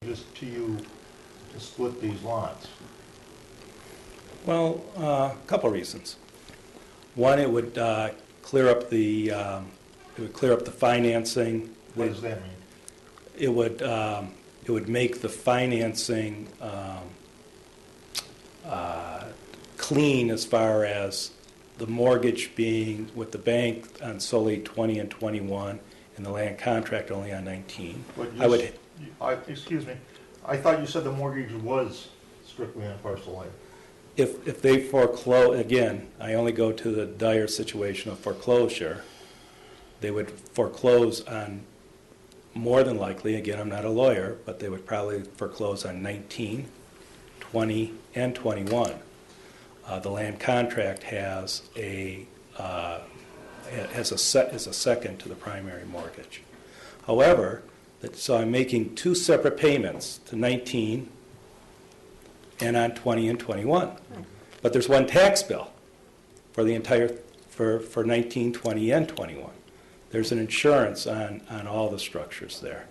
advantageous to you to split these lots? Well, a couple reasons. One, it would clear up the financing. What does that mean? It would make the financing clean as far as the mortgage being with the bank on solely 20 and 21, and the land contract only on 19. Excuse me. I thought you said the mortgage was strictly on parcel A. If they foreclose, again, I only go to the dire situation of foreclosure, they would foreclose on, more than likely, again, I'm not a lawyer, but they would probably foreclose on 19, 20, and 21. The land contract has is a second to the primary mortgage. However, so I'm making two separate payments to 19 and on 20 and 21. But there's one tax bill for the entire, for 19, 20, and 21. There's an insurance on all the structures there.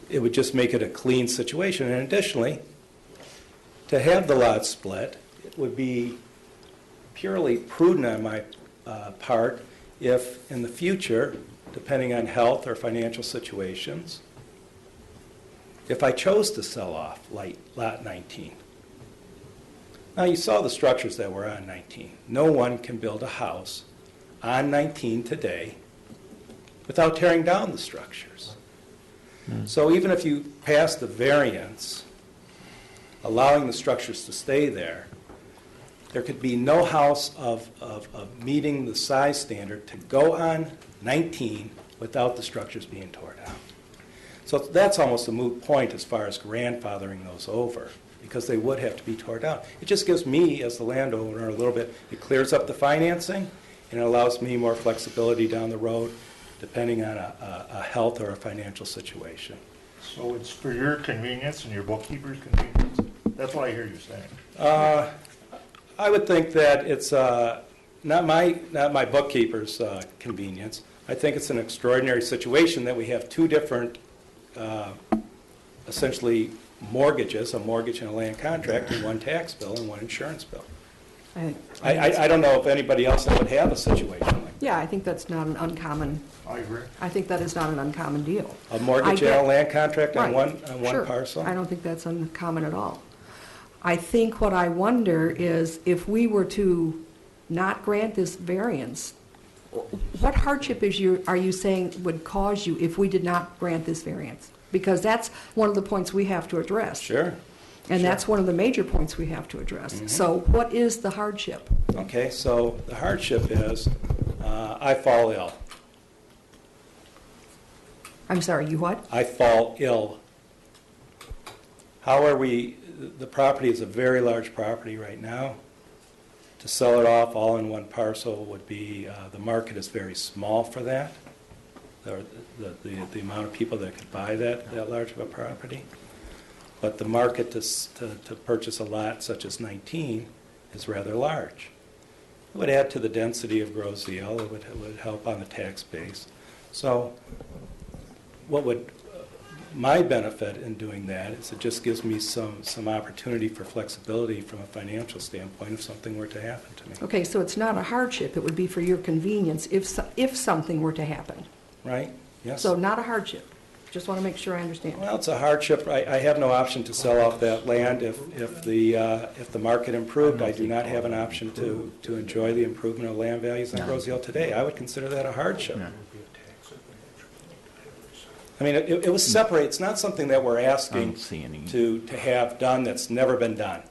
It would just make it a clean situation. And additionally, to have the lot split, it would be purely prudent on my part if in the future, depending on health or financial situations, if I chose to sell off lot 19. Now you saw the structures that were on 19. No one can build a house on 19 today without tearing down the structures. So even if you pass the variance allowing the structures to stay there, there could be no house of meeting the size standard to go on 19 without the structures being torn down. So that's almost a moot point as far as grandfathering those over, because they would have to be torn down. It just gives me, as the landowner, a little bit, it clears up the financing, and it allows me more flexibility down the road, depending on a health or a financial situation. So it's for your convenience and your bookkeeper's convenience? That's what I hear you saying. I would think that it's not my bookkeeper's convenience. I think it's an extraordinary situation that we have two different, essentially, mortgages, a mortgage and a land contract, and one tax bill and one insurance bill. I don't know if anybody else would have a situation like that. Yeah, I think that's not an uncommon. I agree. I think that is not an uncommon deal. A mortgage and a land contract on Right. one Sure. parcel? I don't think that's uncommon at all. I think what I wonder is if we were to not grant this variance, what hardship are you saying would cause you if we did not grant this variance? Because that's one of the points we have to address. Sure. And Sure. that's one of the major points we have to address. Mm-hmm. So what is the hardship? Okay, so the hardship is I fall ill. I'm sorry, you what? I fall ill. How are we, the property is a very large property right now. To sell it off all in one parcel would be, the market is very small for that. The amount of people that could buy that large of a property. But the market to purchase a lot such as 19 is rather large. It would add to the density of Groseal. It would help on the tax base. So what would my benefit in doing that is it just gives me some opportunity for flexibility from a financial standpoint if something were to happen to me. Okay, so it's not a hardship. It would be for your convenience if something were to happen. Right? Yes. So not a hardship. Just want to make sure I understand. Well, it's a hardship. I have no option to sell off that land. If the market improved, I do not have an option to enjoy the improvement of land values in Groseal today. I would consider that a hardship. I mean, it was separate. It's not something that we're asking to have done that's never been done.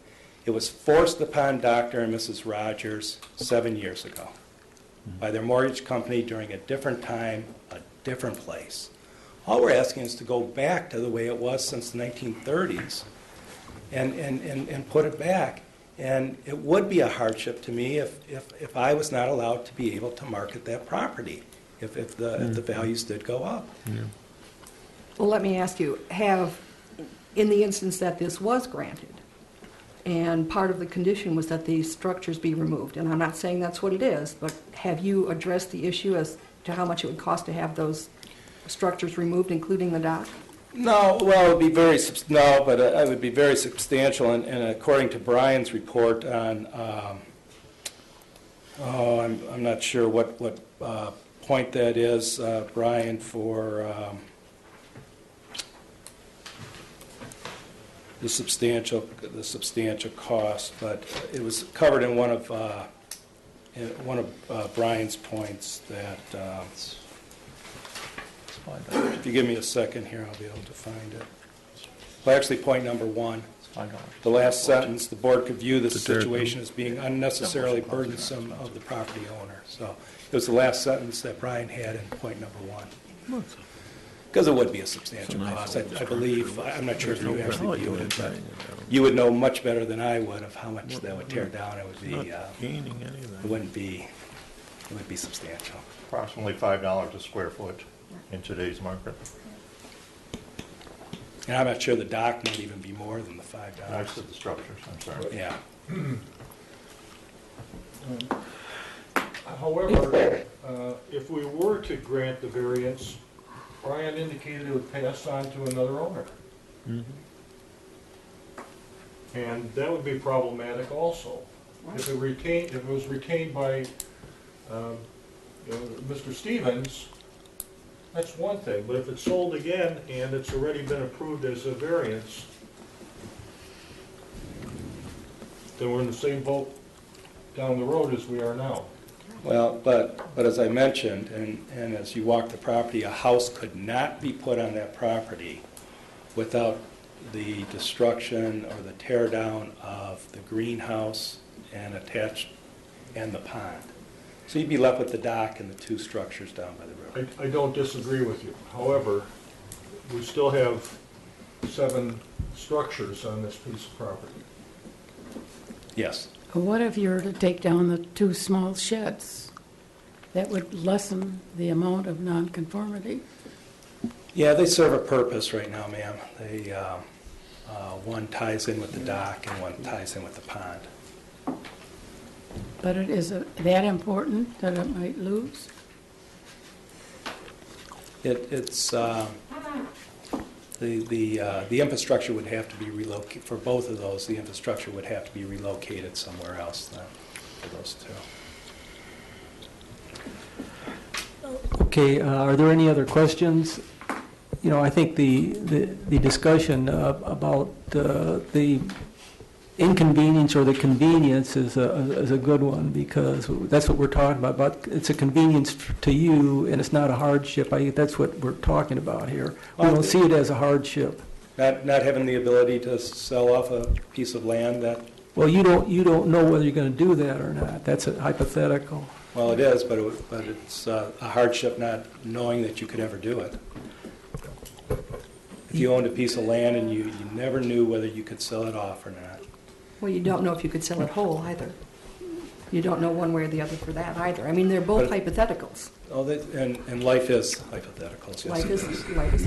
It was forced upon Dr. and Mrs. Rogers 7 years ago by their mortgage company during a different time, a different place. All we're asking is to go back to the way it was since the 1930s and put it back. And it would be a hardship to me if I was not allowed to be able to market that property, if the values did go up. Yeah. Well, let me ask you, in the instance that this was granted, and part of the condition was that these structures be removed, and I'm not saying that's what it is, but have you addressed the issue as to how much it would cost to have those structures removed, including the dock? No, well, it would be very, no, but it would be very substantial, and according to Brian's report on, I'm not sure what point that is, Brian, for the substantial cost, but it was covered in one of Brian's points that, if you give me a second here, I'll be able to find it. Well, actually, point number 1, the last sentence, the board could view this situation as being unnecessarily burdensome of the property owner. So it was the last sentence that Brian had in point number 1. Because it would be a substantial cost. I believe, I'm not sure if you actually viewed it, but you would know much better than I would of how much that would tear down. It would be, it would be substantial. Approximately $5 a square foot in today's market. And I'm not sure the dock might even be more than the $5. I said the structures, I'm sorry. Yeah. However, if we were to grant the variance, Brian indicated it would pass on to another owner. And that would be problematic also. If it was retained by Mr. Stevens, that's one thing, but if it's sold again and it's already been approved as a variance, then we're in the same boat down the road as we are now. Well, but as I mentioned, and as you walk the property, a house could not be put on that property without the destruction or the tear down of the greenhouse and the pond. So you'd be left with the dock and the 2 structures down by the river. I don't disagree with you. However, we still have 7 structures on this piece of property. Yes. What if you were to take down the 2 small sheds? That would lessen the amount of nonconformity. Yeah, they serve a purpose right now, ma'am. They, one ties in with the dock and one ties in with the pond. But it is that important that it might lose? It's the infrastructure would have to be relocated, for both of those, the infrastructure would have to be relocated somewhere else then, for those 2. Okay, are there any other questions? You know, I think the discussion about the inconvenience or the convenience is a good one, because that's what we're talking about. But it's a convenience to you, and it's not a hardship. I think that's what we're talking about here. We don't see it as a hardship. Not having the ability to sell off a piece of land that... Well, you don't know whether you're going to do that or not. That's a hypothetical. Well, it is, but it's a hardship not knowing that you could ever do it. If you owned a piece of land and you never knew whether you could sell it off or not. Well, you don't know if you could sell it whole either. You don't know one way or the other for that either. I mean, they're both hypotheticals. Oh, and life is hypotheticals. Yes, Life it is, life is.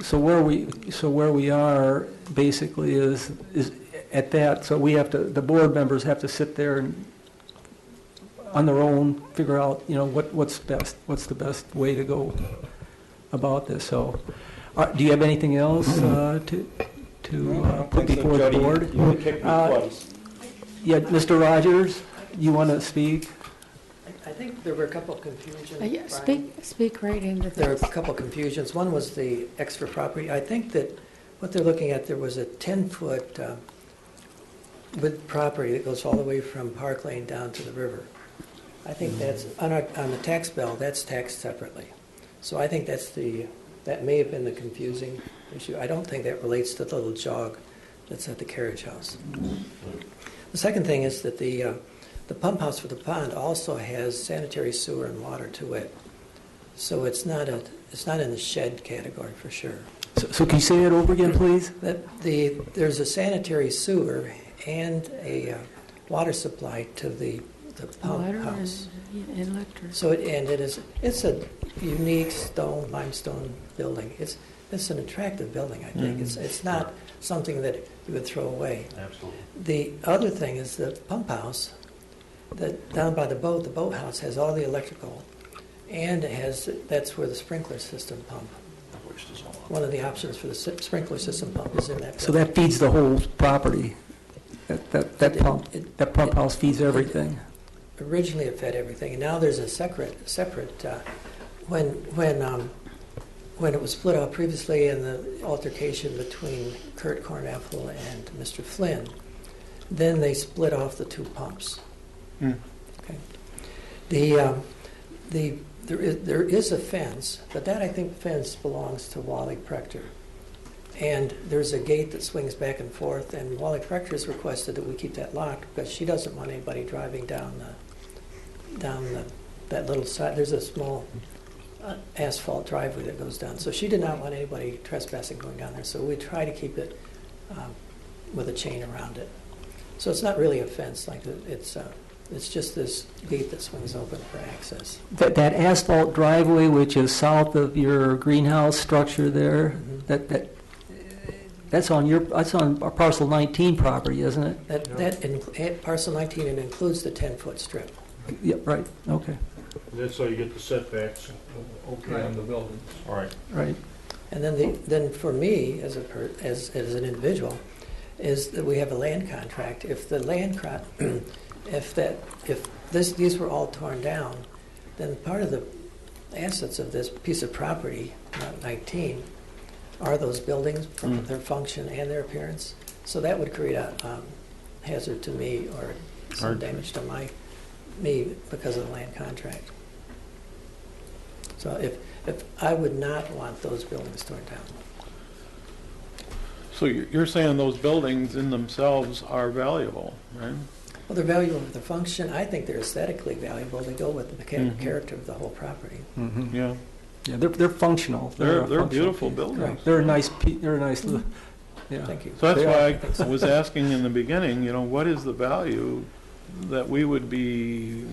So where we are basically is at that. So we have to, the board members have to sit there and on their own figure out, you know, what's best, what's the best way to go about this. So, do you have anything else to put before the board? You kicked me twice. Yeah, Mr. Rogers, you want to speak? I think there were a couple of confusions. Yeah, Brian. speak right into There were this. a couple of confusions. One was the extra property. I think that what they're looking at, there was a 10-foot width property that goes all the way from Park Lane down to the river. I think that's, on the tax bill, that's taxed separately. So I think that may have been the confusing issue. I don't think that relates to the little jog that's at the carriage house. The second thing is that the pump house for the pond also has sanitary sewer and water to it. So it's not in the shed category for sure. So can you say that over again, please? There's a sanitary sewer and a water supply to the pump Water house. and electric. So it's a unique limestone building. It's an attractive building, I think. It's not something that you would throw away. Absolutely. The other thing is the pump house that down by the boathouse has all the electrical, and it has, that's where the sprinkler system pump, one of the options for the sprinkler system pump is in that. So that feeds the whole property? That pump house feeds everything? Originally, it fed everything, and now there's a separate. When it was split out previously in the altercation between Kurt Cornapple and Mr. Flynn, then they split off the two pumps. Okay. There is a fence, but that I think fence belongs to Wally Prechter. And there's a gate that swings back and forth, and Wally Prechter has requested that we keep that locked because she doesn't want anybody driving down that little side. There's a small asphalt driveway that goes down. So she did not want anybody trespassing going down there. So we try to keep it with a chain around it. So it's not really a fence, like it's just this gate that swings open for access. That asphalt driveway, which is south of your greenhouse structure there, that's on parcel 19 property, isn't it? That parcel 19, it includes the 10-foot strip. Yeah, right, okay, That's how you get the setbacks okay on the buildings. All right. right. And then for me, as an individual, is that we have a land contract. If the land these were all torn down, then part of the assets of this piece of property, not 19, are those buildings, their function and their appearance. So that would create a hazard to me or some damage to me because of the land contract. So if I would not want those buildings torn down. So you're saying those buildings in themselves are valuable, right? Well, they're valuable for the function. I think they're aesthetically valuable. They go with the character of the whole property. Mm-hmm. Yeah. Yeah, they're functional. They're a functional beautiful piece. buildings. Correct. They're a nice, yeah. Thank you. So that's They why are. I was asking in the beginning, what is the value that we would be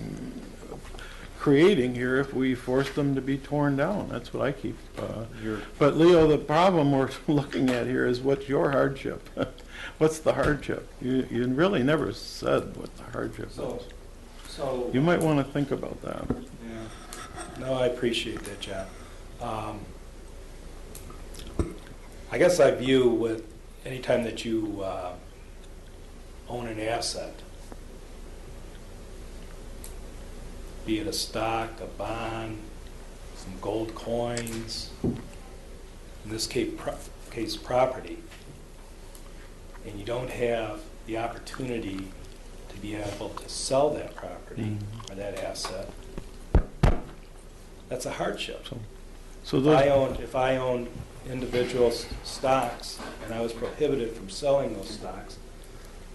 creating here if we forced them to be torn down? That's what I keep. But Leo, the problem we're looking at here is what's your hardship? What's the hardship? You really never said what the hardship is. So You might want to think about that. yeah. No, I appreciate that, John. I guess I view with any time that you own an asset, be it a stock, a bond, some gold coins, in this case property, and you don't have the opportunity to be able to sell that property or that asset, that's a hardship. So If I owned individual stocks and I was prohibited from selling those stocks,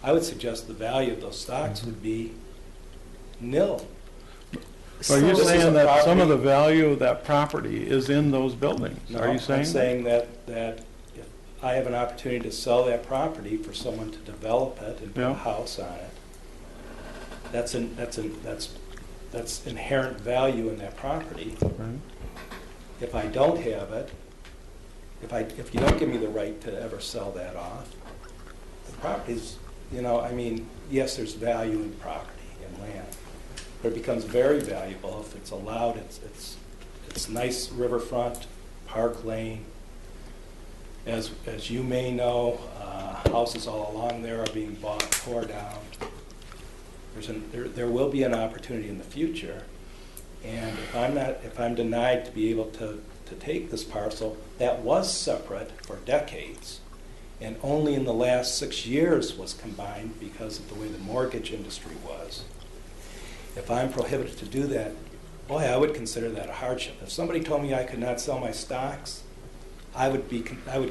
I would suggest the value of those stocks would be nil. Are you This is saying a that some of property- the value of that property is in those buildings? No, Are you saying? I'm saying that if I have an opportunity to sell that property for someone to develop it and put Yeah. a house on it, that's inherent value in that property. Right. If I don't have it, if you don't give me the right to ever sell that off, the property's, yes, there's value in property and land, but it becomes very valuable if it's allowed. It's nice riverfront, Park Lane. As you may know, houses all along there are being bought, tore down. There will be an opportunity in the future, and if I'm denied to be able to take this parcel that was separate for decades, and only in the last 6 years was combined because of the way the mortgage industry was. If I'm prohibited to do that, boy, I would consider that a hardship. If somebody told me I could not sell my stocks, I would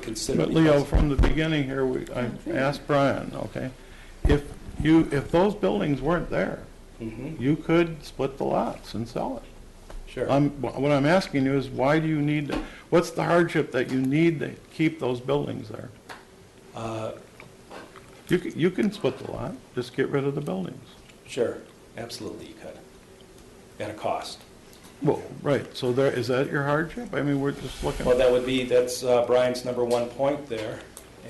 consider. But Leo, from the beginning here, I asked Brian, okay, if those buildings weren't there, you could split the lots and sell it. Sure. What I'm asking you is, why do you need, what's the hardship that you need to keep those buildings there? You can split the lot, just get rid of the buildings. Sure, absolutely you could, at a cost. Well, right, so is that your hardship? I mean, we're just looking. Well, that's Brian's number one point there.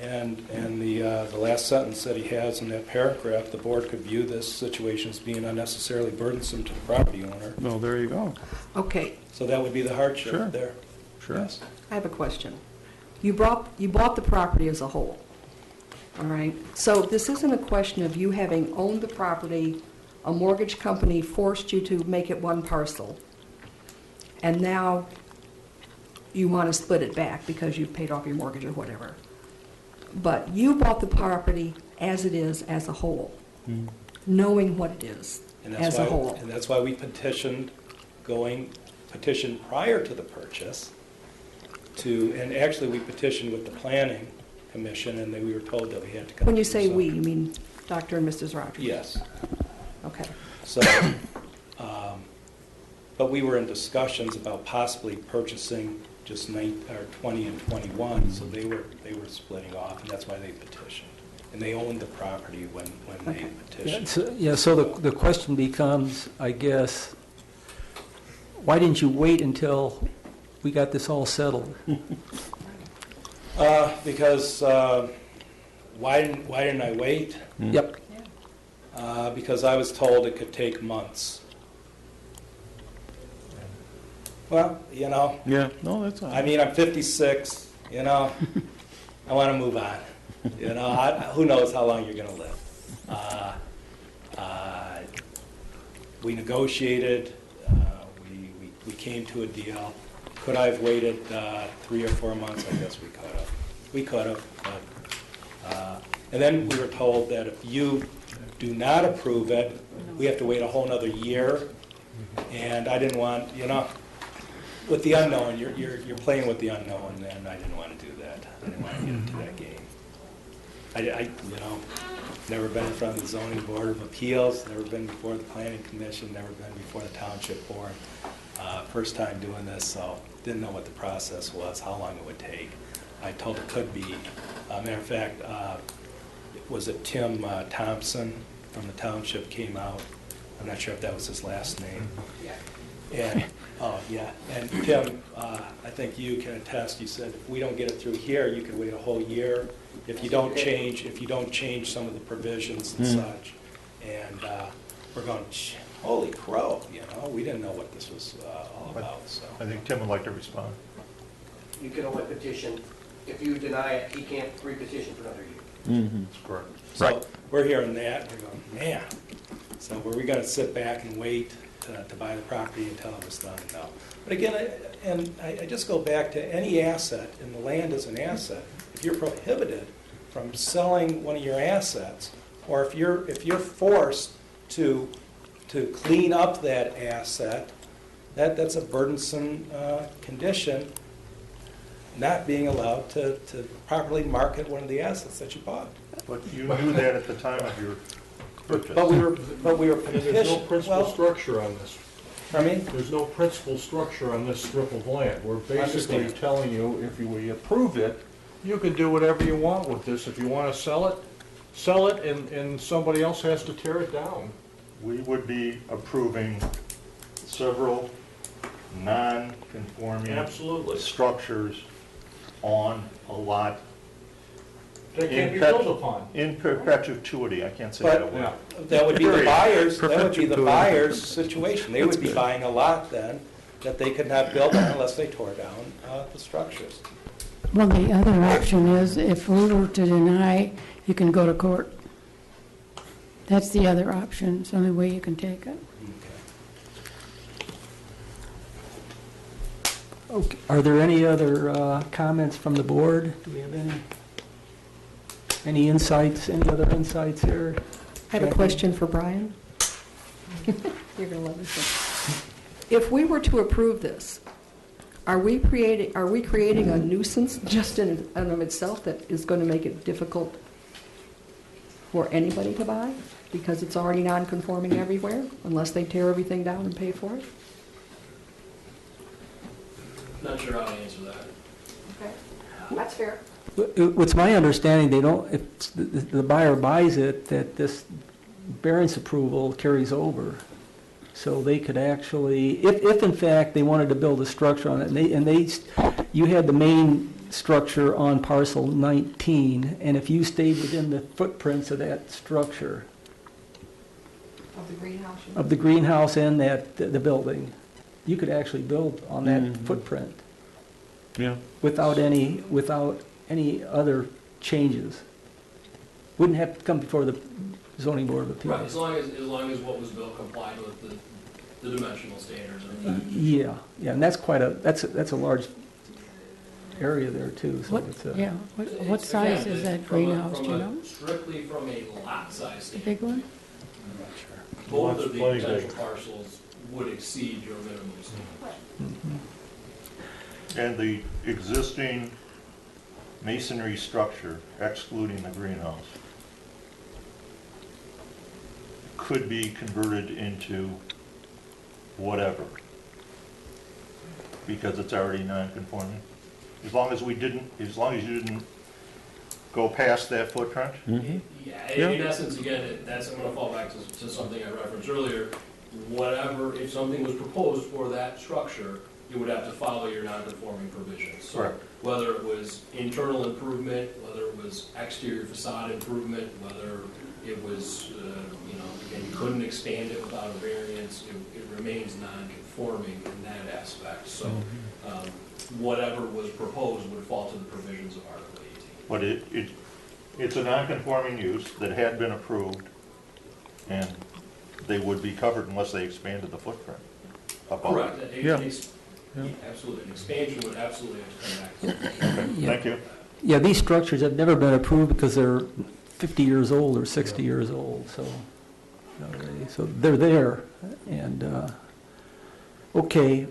And the last sentence that he has in that paragraph, the board could view this situation as being unnecessarily burdensome to the property owner. Well, there you go. Okay, So that would be the Sure. hardship there. Sure. Yes. I have a question. You bought the property as a whole, all right? So this isn't a question of you having owned the property, a mortgage company forced you to make it one parcel, and now you want to split it back because you've paid off your mortgage or whatever. But you bought the property as it is, as a whole, knowing what it is, And as a whole. And that's why we petitioned prior to the purchase and actually we petitioned with the planning commission, and then we were told that we had to come. When you to say some- we, you mean Dr. and Mrs. Rogers? Yes. Okay. So, but we were in discussions about possibly purchasing just 20 and 21, so they were splitting off, and that's why they petitioned. And they owned the property when they petitioned. So the question becomes, I guess, why didn't you wait until we got this all settled? Because, why didn't I wait? Yep. Because I was told it could take months. Well, Yeah, no, that's all I right. mean, I'm 56, I want to move on. Who knows how long you're going to live. We negotiated, we came to a deal. Could I have waited 3 or 4 months? I guess we could have. We could have, but, and then we were told that if you do not approve it, we have to wait a whole nother year. And I didn't want, with the unknown, you're playing with the unknown, and I didn't want to do that. I didn't want to get into that game. I never been in front of the zoning board of appeals, never been before the planning commission, never been before the township board. First time doing this, so didn't know what the process was, how long it would take. I told it could be. Matter of fact, was it Tim Thompson from the township came out? I'm not sure if that was his last name. And, and Tim, I think you can attest, you said, if we don't get it through here, you could wait a whole year if you don't change some of the provisions and such. And we're going, holy crow, we didn't know what this was all about, so. I think Tim would like to respond. You can only petition, if you deny it, he can't re-petition for another year. That's correct. So we're hearing that, we're going, man, so were we gonna sit back and wait to buy the property until it was done? No. But again, I just go back to any asset, and the land is an asset. If you're prohibited from selling one of your assets, or if you're forced to clean up that asset, that's a burdensome condition, not being allowed to properly market one of the assets that you bought. But you knew that at the time of your purchase. But we were And there's no petitioned, principal well, structure on this. I mean, There's no principal structure on this strip of land. We're basically Understand. telling you, if we approve it, you can do whatever you want with this. If you want to sell it, and somebody else has to tear it down. We would be approving several non-conforming Absolutely. structures on a lot They can't be built upon. in perpetuity. I can't say that But- word. that would be the buyers, Perpetuity. situation. They would be buying a lot then that they could not build on unless they tore down the structures. Well, the other option is, if we were to deny, you can go to court. That's the other option. It's the only way you can take it. Okay. Are there any other comments from the board? Do we have any insights, any other insights here? I have a question for Brian. You're going to love this one. If we were to approve this, are we creating a nuisance just in and of itself that is going to make it difficult for anybody to buy? Because it's already non-conforming everywhere, unless they tear everything down and pay for it? Not sure how to answer that. Okay, that's fair. What's my understanding, they don't, if the buyer buys it, that this variance approval carries over. So they could actually, if in fact they wanted to build a structure on it, you had the main structure on parcel 19, and if you stayed within the footprints of that structure, Of the greenhouse? of the greenhouse and the building, you could actually build on that Mhm. footprint Yeah. without any other changes. Wouldn't have to come before the zoning board of Right, appeals. as long as what was built complied with the dimensional standards of the Yeah, and that's that's a large area there too, so What, it's a. yeah, what size is that greenhouse, do you know? Strictly from a lot size A standpoint. big one? Both Lot's of the plenty potential big. parcels would exceed your minimum standard. And the existing masonry structure, excluding the greenhouse, could be converted into whatever, because it's already non-conforming? As long as you didn't go past that footprint? Mhm. Yeah, in essence, again, I'm gonna fall back to something I referenced earlier. Whatever, if something was proposed for that structure, you would have to follow your non-conforming provisions. So Correct. whether it was internal improvement, whether it was exterior facade improvement, whether it was, again, you couldn't expand it without a variance, it remains non-conforming in that aspect. So whatever was proposed would fall to the provisions of Article 18. But it's a non-conforming use that had been approved, and they would be covered unless they expanded the footprint above. Correct. Yeah. Absolutely. An expansion would absolutely have to come back. Okay, thank you. Yeah, these structures have never been approved because they're 50 years old or 60 years old, so, so they're there. And, okay,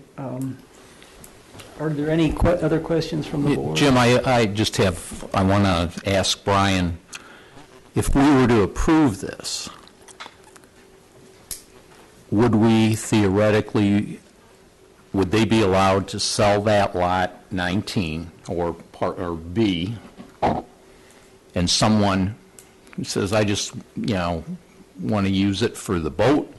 are there any other questions from the board? Jim, I just have, I want to ask Brian, if we were to approve this, would we theoretically, would they be allowed to sell that lot 19 or B, and someone who says, I just, want to use it for the boat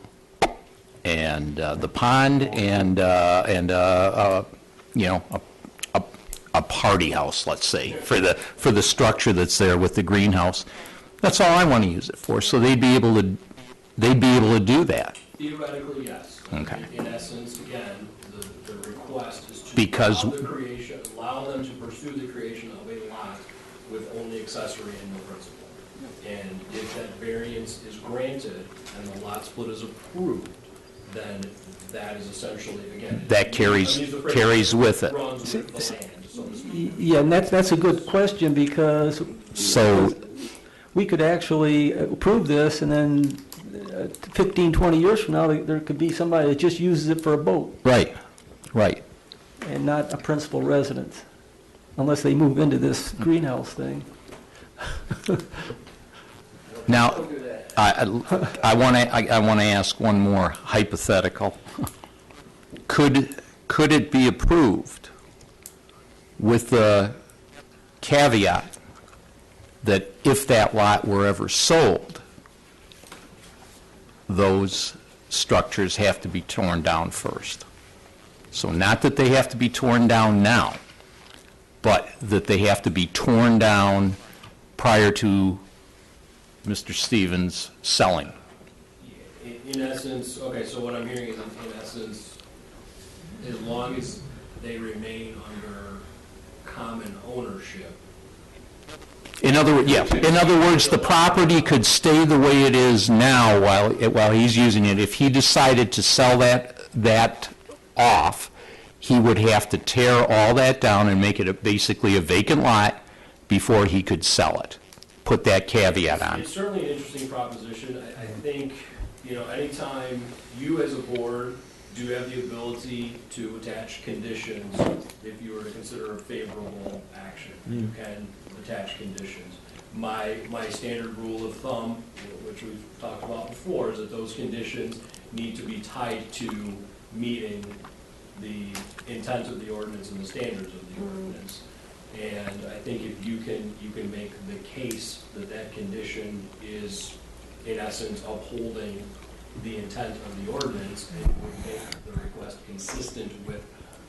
and the pond and a party house, let's say, for the structure that's there with the greenhouse. That's all I want to use it for. So they'd be able to do that. Theoretically, yes. Okay. In essence, again, the request is to Because- allow them to pursue the creation of a lot with only accessory and no principal. And if that variance is granted and the lot split is approved, then that is essentially, again. That carries with it. Runs with the land, so to speak. Yeah, and that's a good question, because So, we could actually approve this, and then 15, 20 years from now, there could be somebody that just uses it for a boat right. and not a principal residence, unless they move into this greenhouse thing. Now, Don't do that. I want to ask one more hypothetical. Could it be approved with the caveat that if that lot were ever sold, those structures have to be torn down first? So not that they have to be torn down now, but that they have to be torn down prior to Mr. Stevens selling. In essence, okay, so what I'm hearing is, in essence, as long as they remain under common ownership. In other words, the property could stay the way it is now while he's using it. If he decided to sell that off, he would have to tear all that down and make it basically a vacant lot before he could sell it. Put that caveat on. It's certainly an interesting proposition. I think, anytime you as a board do have the ability to attach conditions, if you were to consider a favorable action, you can attach conditions. My standard rule of thumb, which we've talked about before, is that those conditions need to be tied to meeting the intent of the ordinance and the standards of the ordinance. And I think if you can make the case that condition is, in essence, upholding the intent of the ordinance, and would make the request consistent with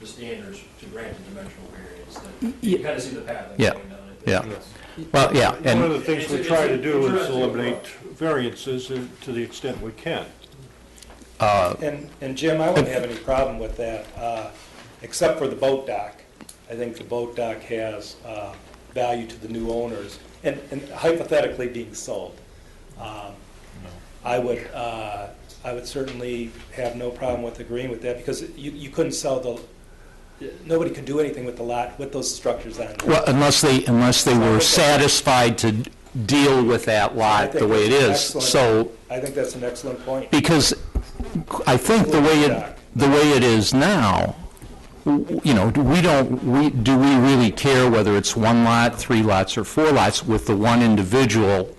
the standards to grant a dimensional variance, then Yeah. you kind of see the path that's Yeah. going down. I think. Yeah. Well, yeah, One of and, the things we try to do is eliminate variances to the extent we can. And Jim, I wouldn't have any problem with that, except for the boat dock. I think the boat dock has value to the new owners, and hypothetically being sold. I would certainly have no problem with agreeing with that, because you couldn't sell nobody could do anything with the lot, with those structures on there. well, unless they were satisfied to deal with that lot the way it is. So, I think that's an excellent point. because I think the way it is now, you know, do we really care whether it's 1 lot, 3 lots, or 4 lots with the one individual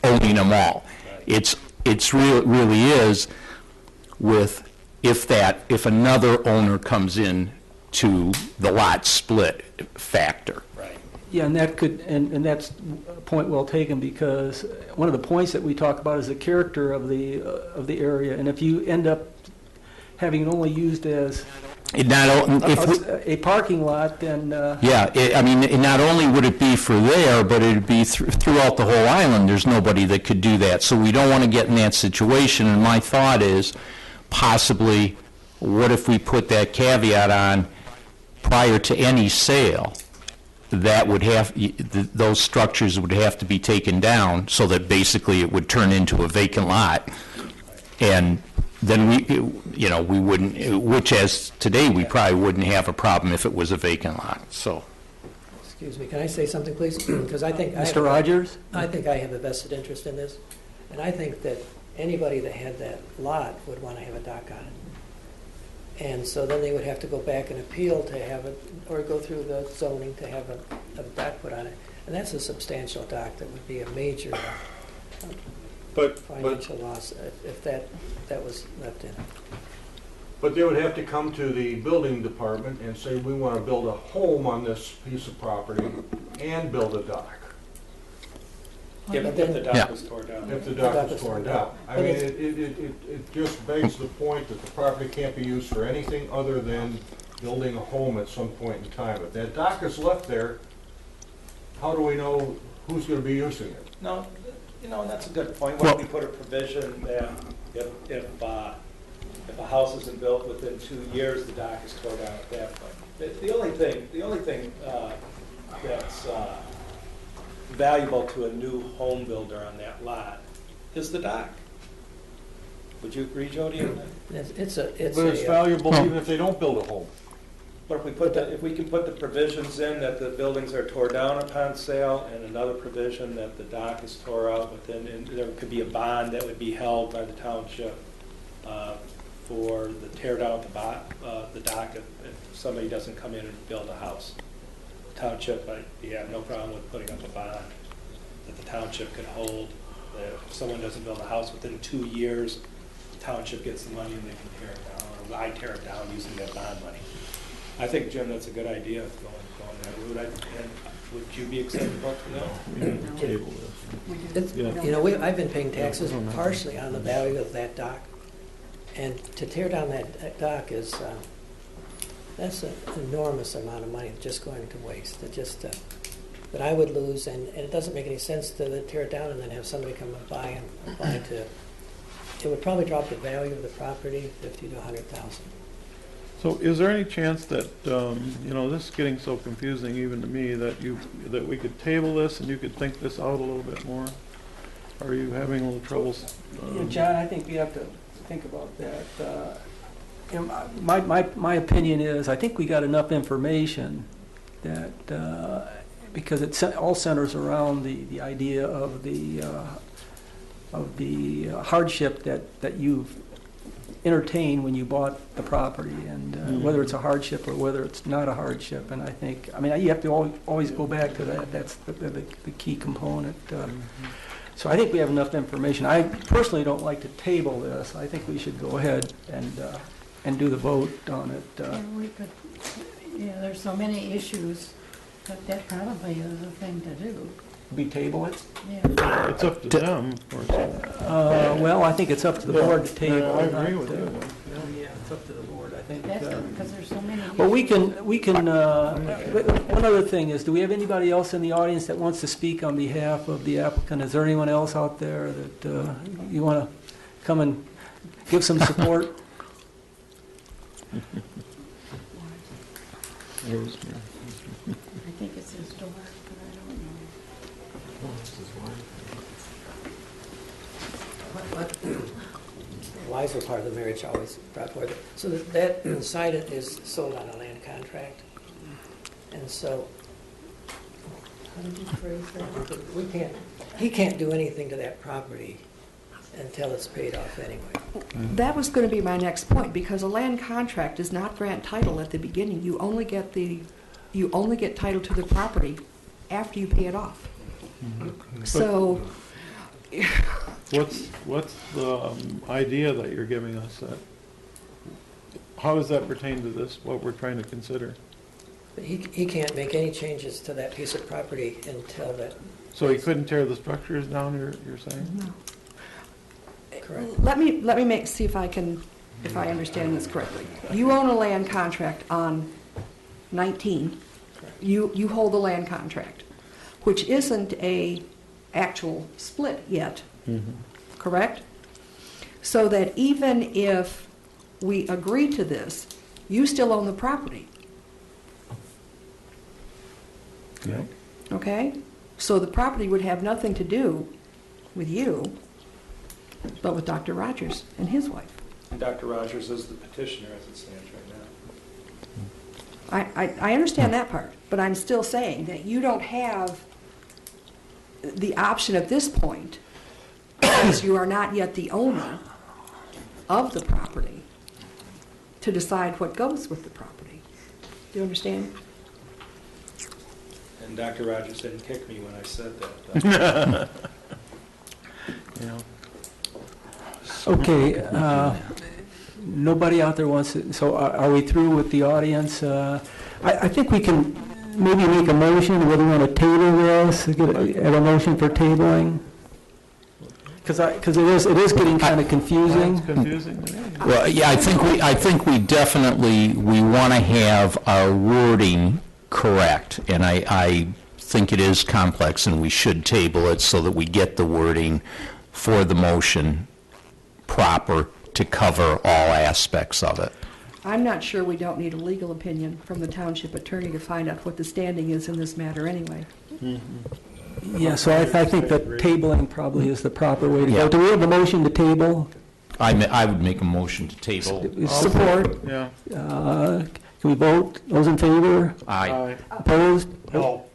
owning them all? Really is with if another owner comes in to the lot split factor. Right. Yeah, and that could, and that's a point well taken, because one of the points that we talk about is the character of the area, and if you end up having it only used as a parking lot, then I mean, not only would it be for there, but it'd be throughout the whole island. There's nobody that could do that, so we don't want to get in that situation. And my thought is, possibly, what if we put that caveat on prior to any sale? That would those structures would have to be taken down, so that basically it would turn into a vacant lot, and then we wouldn't, which as today, we probably wouldn't have a problem if it was a vacant lot, so. Excuse me, can I say something, please? Because I think Mr. Rogers? I think I have a vested interest in this, and I think that anybody that had that lot would want to have a dock on it. And so then they would have to go back and appeal to have it, or go through the zoning to have a dock put on it. And that's a substantial dock that would be a major financial loss if that was left in. But they would have to come to the building department and say, we want to build a home on this piece of property and build a dock. If the dock was torn down. If the dock is torn down. I mean, it just begs the point that the property can't be used for anything other than building a home at some point in time. If that dock is left there, how do we know who's going to be using it? No, that's a good point. Why don't we put a provision that if a house isn't built within 2 years, the dock is torn down at that point. The only thing that's valuable to a new home builder on that lot is the dock. Would you agree, Jody? But it's valuable even if they don't build a home. But if we can put the provisions in that the buildings are tore down upon sale, and another provision that the dock is tore out within, and there could be a bond that would be held by the township for the tear down the dock if somebody doesn't come in and build a house. Township, you have no problem with putting up a bond that the township could hold. That if someone doesn't build a house within 2 years, the township gets the money and they can tear it down, or I tear it down using that bond money. I think, Jim, that's a good idea, going that route. And would you be acceptable to that? Table this. I've been paying taxes partially on the value of that dock, and to tear down that dock is that's an enormous amount of money just going to waste. That I would lose, and it doesn't make any sense to tear it down and then have somebody come and buy and apply to. It would probably drop the value of the property $50,000 to $100,000. So is there any chance that, this is getting so confusing even to me, that we could table this and you could think this out a little bit more? Are you having a little trouble? John, I think we have to think about that. My opinion is, I think we got enough information that, because it all centers around the idea of the hardship that you've entertained when you bought the property, and whether it's a hardship or whether it's not a hardship. And I think, you have to always go back to that. That's the key component. So I think we have enough information. I personally don't like to table this. I think we should go ahead and do the vote on it. There's so many issues, but that probably is a thing to do. We table it? Yeah. It's up to them, of course. Well, I think it's up to the board to table. I agree with you. Yeah, it's up to the board, I think. That's because there's so many. Well, we can, one other thing is, do we have anybody else in the audience that wants to speak on behalf of the applicant? Is there anyone else out there that you want to come and give some support? I think it's historic, but I don't know. Wives were part of the marriage always brought forward. So that site is sold on a land contract. And so, how did you phrase that? He can't do anything to that property until it's paid off anyway. That was going to be my next point, because a land contract does not grant title at the beginning. You only get title to the property after you pay it off. So, What's the idea that you're giving us? How does that pertain to this, what we're trying to consider? But he can't make any changes to that piece of property until that. So he couldn't tear the structures down, you're saying? no. Correct. Let me see if I understand this correctly. You own a land contract on 19. You hold the land contract, which isn't a actual split yet, correct? So that even if we agree to this, you still own the property, Yeah. okay? So the property would have nothing to do with you, but with Dr. Rogers and his wife. And Dr. Rogers is the petitioner as it stands right now. I understand that part, but I'm still saying that you don't have the option at this point, because you are not yet the owner of the property, to decide what goes with the property. Do you understand? And Dr. Rogers didn't kick me when I said that. Yeah. Okay, nobody out there wants to, so are we through with the audience? I think we can maybe make a motion, whether we want to table this, have a motion for tabling? Because it is getting kind of confusing. It's confusing to me. Well, yeah, I think we definitely, we want to have our wording correct, and I think it is complex, and we should table it so that we get the wording for the motion proper to cover all aspects of it. I'm not sure we don't need a legal opinion from the township attorney to find out what the standing is in this matter anyway. Yeah, so I think that tabling probably is the proper way to go. Yeah. Do we have a motion to table? I would make a motion to table. Support? Yeah. Can we vote? Those in favor? Aye. Opposed? No.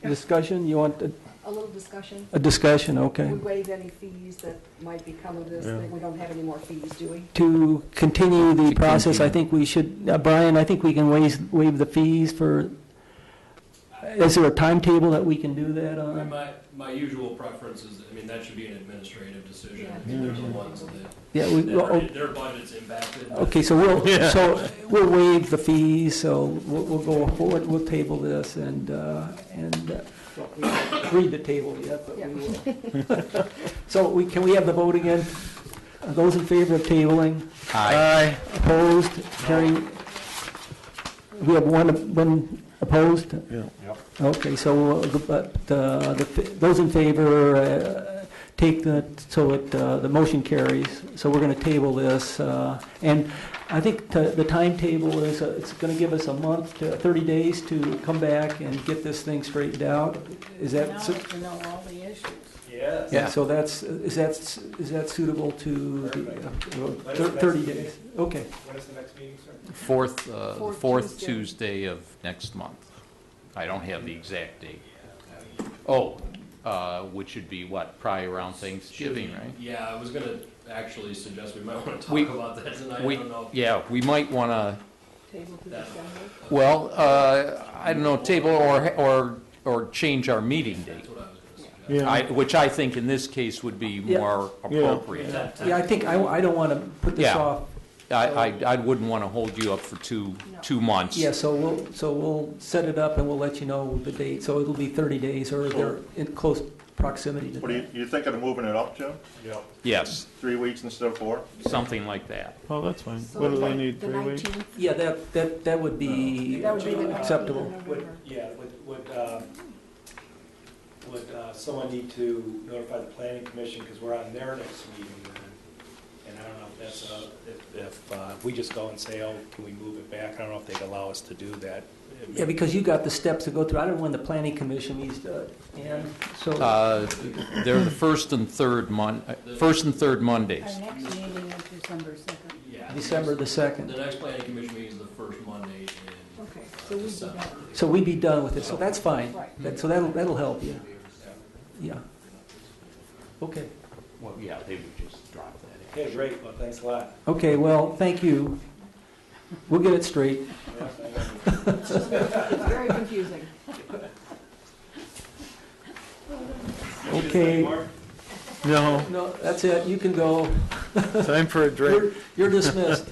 Discussion? You want A little discussion? a discussion? Okay. We waive any fees that might become of this, we don't have any more fees, do we? To continue the To process, I continue. think we should, Brian, I think we can waive the fees for, is there a timetable that we can do that on? My usual preference is, that should be an administrative decision. Yeah. They're the ones that, Yeah, their budget's impacted. okay, so we'll waive the fees, so we'll go forward, we'll table this and we haven't agreed to table yet, but we will. So can we have the vote again? Those in favor of tabling? Aye. Opposed? Carrying? We have one opposed? Yeah. Okay, so, those in favor take the motion carries. So we're going to table this. And I think the timetable is, it's going to give us a month to 30 days to come back and get this thing straightened out. Is that? Now to know all the issues. Yes. Yeah, so is that suitable to the 30 days? Okay. When is the next meeting, sir? Fourth Tuesday of next month. I don't have the exact date. Oh, which would be what, probably around Thanksgiving, right? Yeah, I was gonna actually suggest we might want to We- talk about that tonight, I We, don't know. yeah, we might want to, Table to That- December? well, I don't know, table or change our meeting date, That's what I was gonna suggest. Yeah. which I think in this case would be Yeah. more appropriate. Yeah, I think I don't want to put this Yeah. off I wouldn't want to hold you up for two months. Yeah, so we'll set it up and we'll let you know the date. So it'll be 30 days or they're in close proximity to What are that. you thinking of moving it up, Jim? Yeah. Yes, 3 weeks instead of 4? something like that. Well, that's fine. So What do they like need, the 3 weeks? 19th? Yeah, that would be That would be the acceptable. Would someone need to notify the planning commission, because we're on their next meeting, and I don't know if that's, if we just go and say, oh, can we move it back, I don't know if they'd allow us to do that. Yeah, because you got the steps to go through. I don't know when the planning commission meets, and so, They're the first and third Mondays. Our next meeting is December 2nd. Yeah. December the 2nd. The next planning commission meeting is the first Monday in Okay, so we do December. that. So we'd be done with it, so that's fine. Right. So that'll help you. Yeah. Okay. Well, yeah, they would just drop that. Okay, great, well, thanks a lot. Okay, well, thank you. We'll get it straight. It's very confusing. Okay. No, No, that's it. You can go. time for a drink. You're dismissed.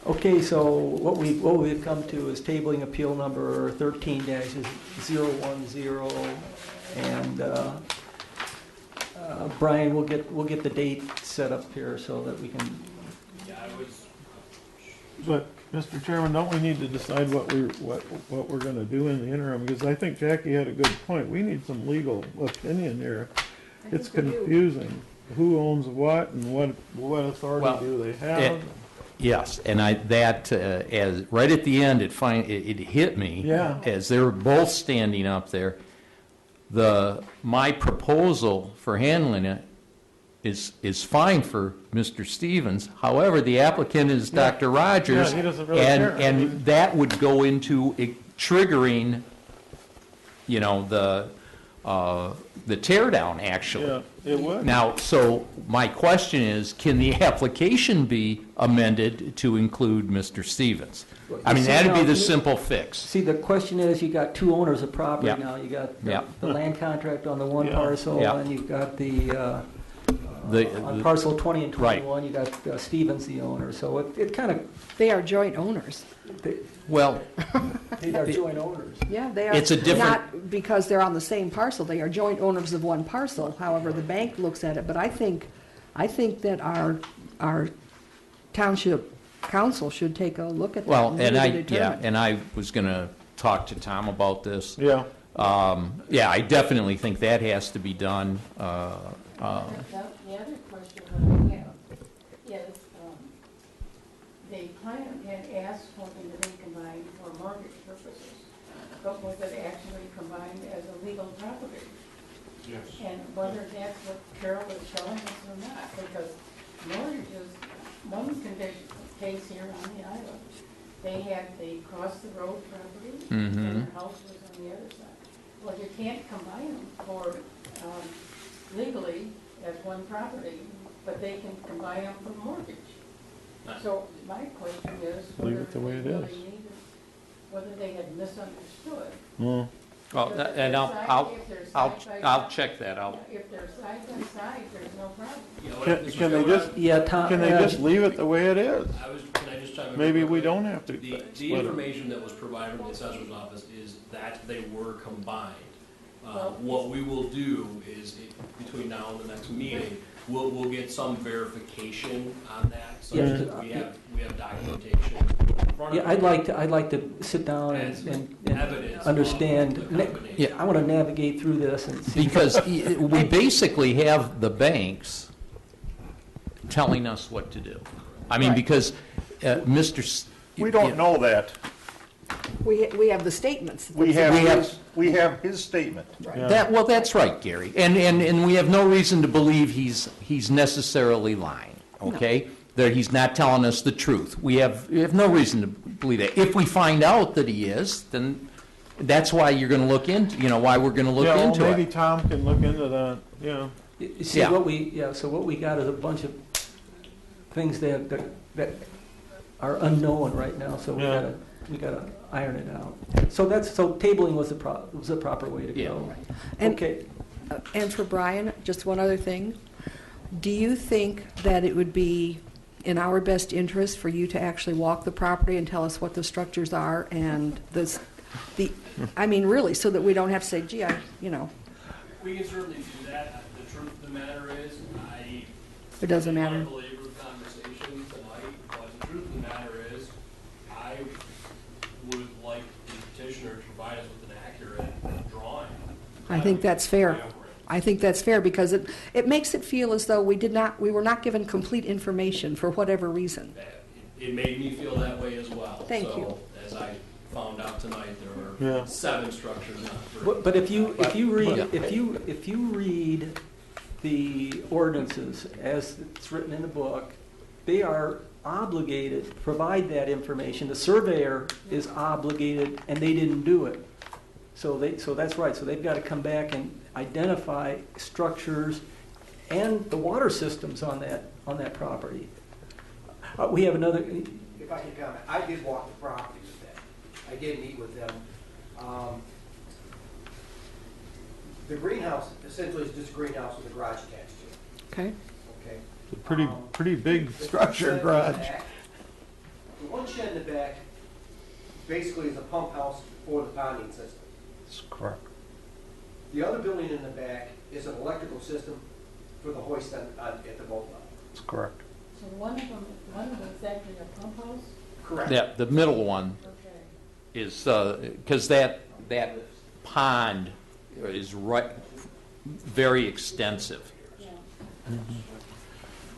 Okay, so what we've come to is tabling appeal number 13-010, and Brian, we'll get the date set up here so that we can. Yeah, I was, But, Mr. Chairman, don't we need to decide what we're gonna do in the interim? Because I think Jackie had a good point. We need some legal opinion here. It's confusing. Who owns what and what authority Well, do they have? Yes, and as right at the end, it hit me. Yeah. As they were both standing up there. My proposal for handling it is fine for Mr. Stevens. However, the applicant is Dr. Rogers. Yeah, he doesn't really care. And that would go into triggering, the tear down, actually. Yeah, it would. Now, so my question is, can the application be amended to include Mr. Stevens? I mean, that'd be the simple fix. See, the question is, you got two owners of property Yeah. now. You got Yeah. the land contract on the one Yeah. parcel, Yeah. and you've got on The- parcel 20 and Right. 21, you got Stevens the owner. So it kind of, They are joint owners. Well, they are joint owners. Yeah, they are. It's a different- Not because they're on the same parcel, they are joint owners of one parcel, however, the bank looks at it. But I think that our township council should take a look at that. well, and really determine. I was going to talk to Tom about this. Yeah. Yeah, I definitely think that has to be done. The other question that we have is, the client had asked for them to be combined for mortgage purposes, but was it actually combined as a legal property? Yes. And whether that's what Carol is showing us or not, because mortgages, one case here on the island, they had the cross-the-road property, and their house was on the other side. Well, you can't combine them for, legally as one property, but they can combine them for mortgage. So my question is Leave whether it the way they it really is. needed, whether they had misunderstood. Mm. Well, Because if and they're I'll side by I'll check that out. If they're side by side, there's no problem. you know, what, Can Mr. can they Chairman, just, Yeah, Tom. can they just leave it the way it is? can I just chime in? Maybe real we quick? don't have to The split it. information that was provided from the assessor's office is that they were combined. Well- What we will do is, between now and the next meeting, we'll get some verification on that, so Yeah. that we have documentation in front of Yeah, us. I'd like to sit down As and evidence of understand. the combination. Yeah. I want to navigate through this and see. Because we basically have the banks telling us what to do. I mean, Right. because Mr. We don't know that. We have the statements. We have his statement. Well, that's right, Gary. And we have no reason to believe he's necessarily lying, okay? That he's not telling us the truth. We have no reason to believe that. If we find out that he is, then that's why you're going to look into, why we're going to look Yeah, well, into maybe it. Tom can look into that, yeah. You see, Yeah. so what we got is a bunch of things that are unknown right now, so Yeah. we gotta iron it out. So tabling was the proper way to Yeah. go. And- Okay, And for Brian, just one other thing. Do you think that it would be in our best interest for you to actually walk the property and tell us what the structures are and I mean, really, so that we don't have to say, gee, We can certainly do that. The truth of the matter is, it doesn't I matter. don't want to belabor the conversation tonight, but the truth of the matter is, I would like the petitioner to provide us with an accurate drawing. I think that's fair. I think that's fair because it makes it feel as though we were not given complete information for whatever reason. It made me feel that way as well. Thank you. So, as I found out tonight, there were 7 structures, not 3. But if you read the ordinances as it's written in the book, they are obligated to provide that information. The surveyor is obligated, and they didn't do it. So that's right. So they've got to come back and identify structures and the water systems on that property. We have another. If I can comment, I did walk the property with them. I did meet with them. The greenhouse essentially is just a greenhouse with a garage attached to it. Okay? Okay. It's a pretty big structure, The garage. one shed in the back basically is a pump house for the ponding system. That's correct. The other building in the back is an electrical system for the hoist at the boat level. That's correct. So one of them is actually a pump house? Correct. Yeah, the middle one Okay. is, because that pond is very extensive. Yeah.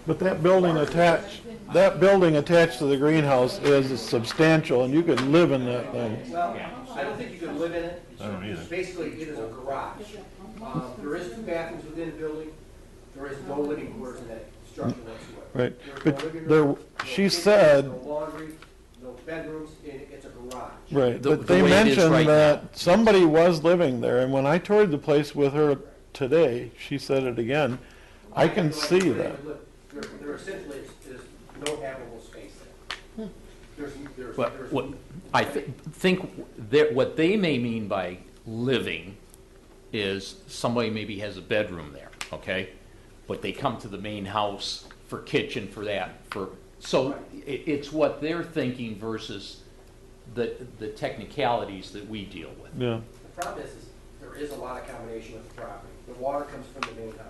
But that building attached to the greenhouse is substantial, and you could live in that thing. Well, I don't think you can live in it. I don't either. Basically, it is a garage. There is 2 bathrooms within the building. There is no living quarters in that structure whatsoever. Right. There's But no living there, room, no she kitchen, said, no laundry, no bedrooms, it's a garage. right, The- but the they way it is mentioned right that somebody was living there, and when I toured the place with her today, she said it again, I can see that. There essentially is no habitable space there. There's What I think that what they may mean by living is somebody maybe has a bedroom there, okay? But they come to the main house for kitchen, for that, so it's what they're thinking versus the technicalities that we deal with. Yeah. The problem is there is a lot of combination with the property. The water comes from the main house.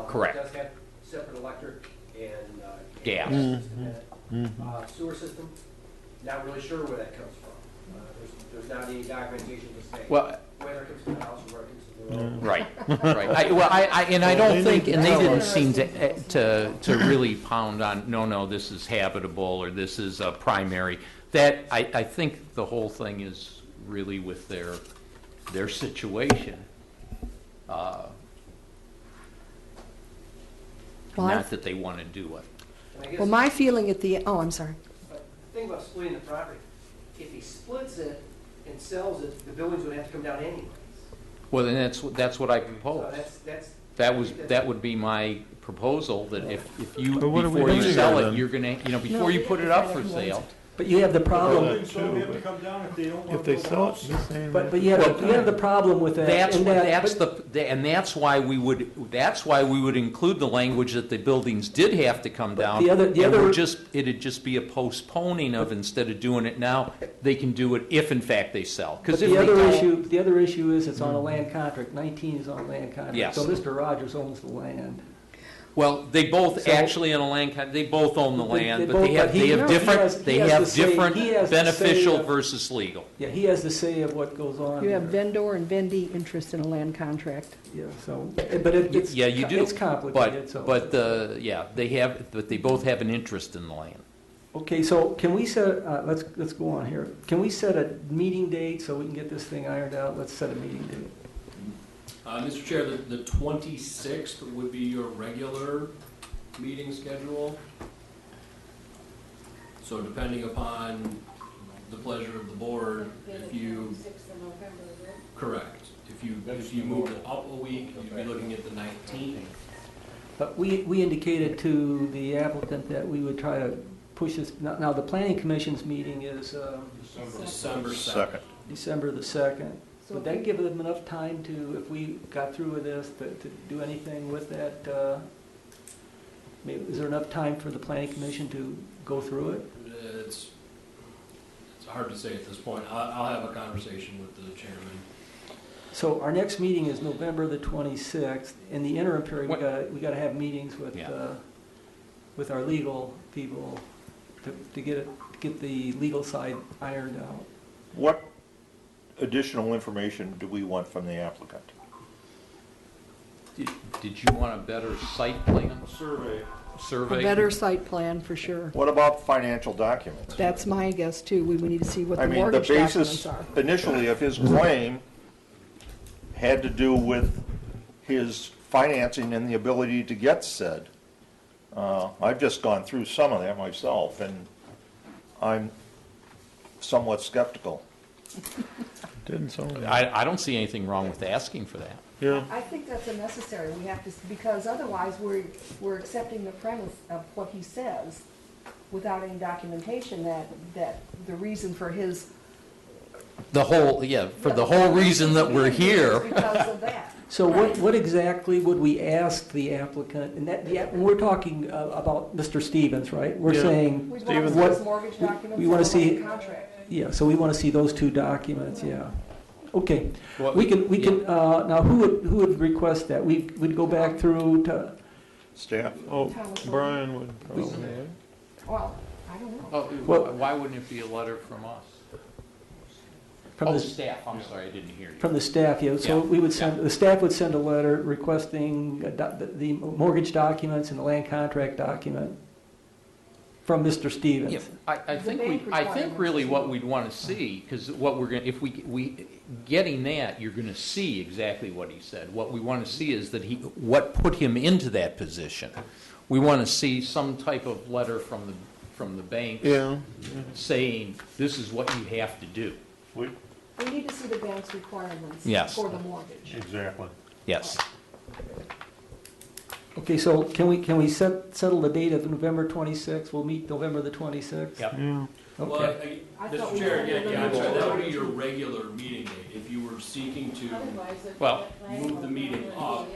Correct. It does have separate electric and Gas. system in it. Sewer system, not really sure where that comes from. There's not any documentation to say Well, whether it comes from the house or where it comes from the road. right. I don't think, and they didn't seem to really pound on, no, this is habitable, or this is a primary. That, I think the whole thing is really with their situation. Not that they want to do it. And I guess Well, my feeling I'm sorry. the thing about splitting the property, if he splits it and sells it, the buildings would have to come down anyways. Well, then that's what I So propose. that's. That would be my proposal, that if you, But what are we before you doing sell here, it, then? you're gonna, before you put it up for sale. But you have the problem. Buildings don't have to come down if they don't want If to they build a sell it, house. the same. But you have the problem with that. That's in what, that- and that's why we would include the language that the buildings did have to come down. the other- It'd just be a postponing of, instead of doing it now, they can do it if in fact they sell. But Because if the they other don't, the other issue is it's on a land contract. 19 is on a land contract. Yes. So Mr. Rogers owns the land. well, they both So- actually in a land, they both own the They land, but both- they have but he- he has- different, he has the say- different he has the say beneficial of- versus legal. Yeah, he has the say of what goes on. You have there. vendor and vendee interest in a land contract. Yeah, so, but it's. Yeah, you do. It's complicated, so. But they both have an interest in the land. Okay, so can we set, let's go on here. Can we set a meeting date so we can get this thing ironed out? Let's set a meeting date. Mr. Chair, the 26th would be your regular meeting schedule. So depending upon the pleasure of the board, if you, 6th of November, is it? correct. If you moved it up a week, you'd be looking at the 19th. But we indicated to the applicant that we would try to push this, now the planning commission's meeting is December 2nd. Second. December the 2nd. So Would if that we- give them enough time to, if we got through with this, to do anything with that? Maybe, is there enough time for the planning commission to go through it? It's hard to say at this point. I'll have a conversation with the chairman. So our next meeting is November the 26th. In the interim period, we gotta have meetings Yeah. with our legal people to get the legal side ironed out. What additional information do we want from the applicant? Did you want a better site plan Survey. A survey? better site plan, for sure. What about financial documents? That's my guess, too. We need to see what I the mean, the mortgage documents basis are. initially of his claim had to do with his financing and the ability to get said. I've just gone through some of that myself, and I'm somewhat skeptical. Didn't sound. I don't see anything wrong with asking for that. Yeah. I think that's unnecessary. We have to, because otherwise we're accepting the premise of what he says without any documentation that the reason for his. The whole reason that we're is here. because of that. So what exactly would we ask the applicant? And that, when we're talking about Mr. Stevens, right? We're Yeah. saying, We want to see What- his mortgage documents we wanna and the see- land contract. yeah, so we want to see those two documents, yeah. Okay, Well, we can, now who would request that? We'd go back through to, Staff? Oh, Brian would probably. Well, I don't know. Oh, Well- why wouldn't it be a letter from us? from the, Staff, I'm sorry, I didn't hear you. from the staff, yeah. So Yeah, we would send, the staff would send a letter requesting the mortgage documents and the land contract document from Mr. Yeah, Stevens. I think bank I think requirements really is what what- we'd want to see, because what we're going, if we, getting that, you're going to see exactly what he said. What we want to see is that what put him into that position. We want to see some type of letter from the bank Yeah. saying, this is what you have to do. We- We need to see the bank's requirements Yes. for the mortgage. Exactly. Yes. Okay, so can we settle the date of November 26th? We'll meet November the 26th? Yep. Yeah. Well, Okay. I thought Mr. we Chair, had yeah, another I'm sorry, that would be meeting. your regular meeting date. If you were seeking to Otherwise, if Well, the move the meeting up.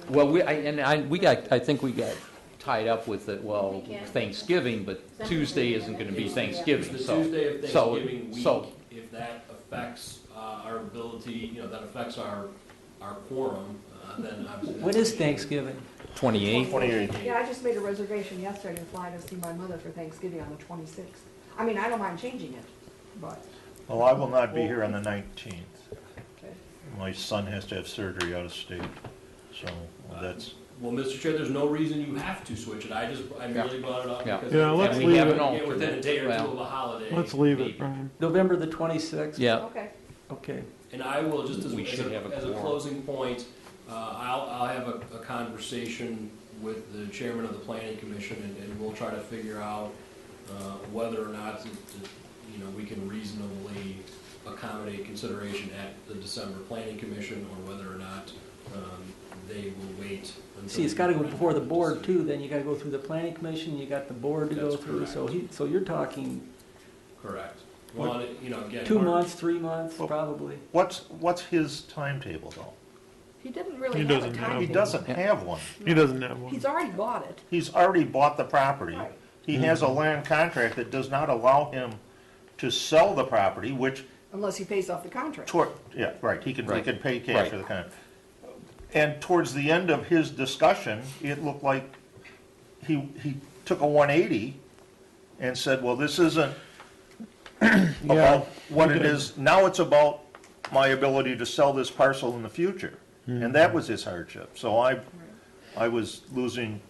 Well, I think we got tied up with it, well, Thanksgiving, but Tuesday isn't going to be Thanksgiving, It's the so. Tuesday of so- Thanksgiving week, so- if that affects our ability, that affects our quorum, then obviously. When is Thanksgiving? 28th? 28th. Yeah, I just made a reservation yesterday to fly to see my mother for Thanksgiving on the 26th. I mean, I don't mind changing it, but, Well, I will not be here on the 19th. okay. My son has to have surgery out of state, so that's, Well, Mr. Chair, there's no reason you have to switch it. I merely brought it up Yeah. because. Yeah, let's we leave haven't it. get within a day or two Well, of a holiday. Let's leave maybe. it, Brian. November the 26th? Yeah, Okay. Okay. And I will, just We should have a as a quorum. closing point, I'll have a conversation with the chairman of the planning commission, and we'll try to figure out whether or not we can reasonably accommodate consideration at the December planning commission, or whether or not they will wait until. See, it's got to go before the board too, then you got to go through the planning commission, you got the board to go That's through, correct. so you're talking Correct. Well, again. 2 part- months, 3 months, Well, probably. what's his timetable though? He didn't really He have a doesn't have timetable. He doesn't have one. He doesn't have one. He's already bought it. He's already bought the property. Right. He has a land contract that does not allow him to sell the property, which Unless he pays off the contract. yeah, right, he can Right. pay cash Right. for the contract. And towards the end of his discussion, it looked like he took a 180 and said, well, this isn't about what it is, now it's about my ability to sell this parcel in the future. And that was his hardship. So I was losing,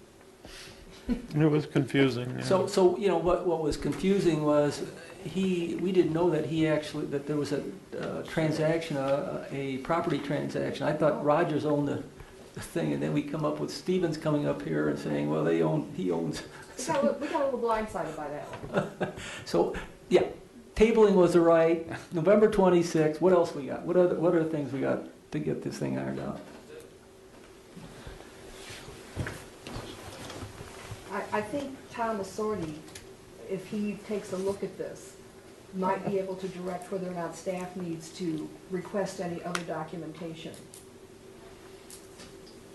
It was confusing. Yeah. So, what was confusing was, we didn't know that there was a transaction, a property transaction. I thought Rogers owned the thing, and then we come up with Stevens coming up here and saying, well, he owns. We got a little blindsided by that one. So, yeah, tabling was the right, November 26th, what else we got? What other things we got to get this thing ironed out? I think Tom Assorti, if he takes a look at this, might be able to direct whether or not staff needs to request any other documentation.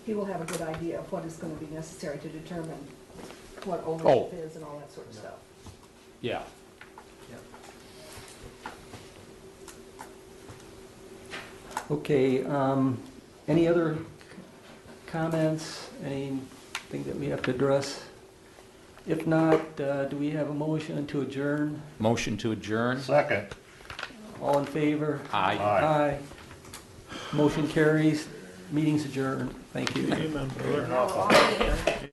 He will have a good idea of what is going to be necessary to determine what ownership is and all that sort of stuff. Yeah. Okay, any other comments, anything that we have to address? If not, do we have a motion to adjourn? Motion to adjourn? Second. All in favor? Aye. Aye. Motion carries, meeting's adjourned. Thank you. Amen. Fair enough.